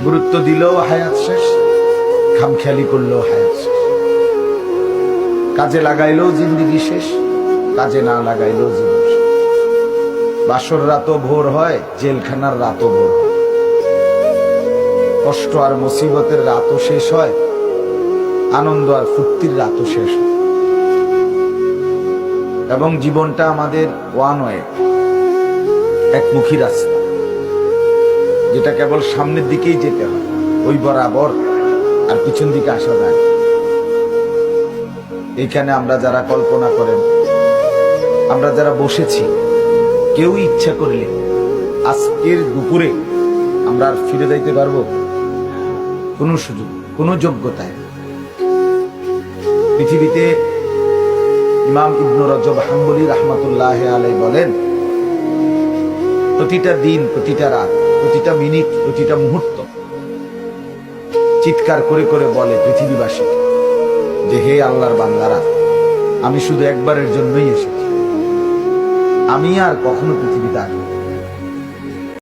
গুরুত্ব দিলেও হায়াত শেষ, খামখেয়ালি করলেও হায়াত শেষ। কাজে লাগাইলেও জিন্দিগি শেষ, কাজে না লাগাইলেও জীবন শেষ। বাসর রাতও ভোর হয়, জেলখানার রাতও ভোর হয়। কষ্ট আর মুসিবতের রাতও শেষ হয়, আনন্দ আর ফুর্তির রাতও শেষ হয়। এবং জীবনটা আমাদের ওয়ান ওয়ে, একমুখী রাস্তা, যেটা কেবল সামনের দিকেই যেতে হয়, ওই বরাবর, আর পিছন দিকে আসা যায়। এইখানে আমরা যারা কল্পনা করেন, আমরা যারা বসেছি, কেউ ইচ্ছা করলে আজকের দুপুরে আমরা আর ফিরে যাইতে পারবো? কোনো সুযোগ, কোনো যোগ্যতায়। পৃথিবীতে ইমাম ইবনে রজব হাম্বলী রাহমাতুল্লাহ আলাইহি বলেন, প্রতিটা দিন, প্রতিটা রাত, প্রতিটা মিনিট, প্রতিটা মুহূর্ত চিৎকার করে করে বলে পৃথিবীবাসী যে, হে আল্লাহর বান্দারা, আমি শুধু একবারের জন্যই এসেছি, আমি আর কখনো পৃথিবীতে আসবো।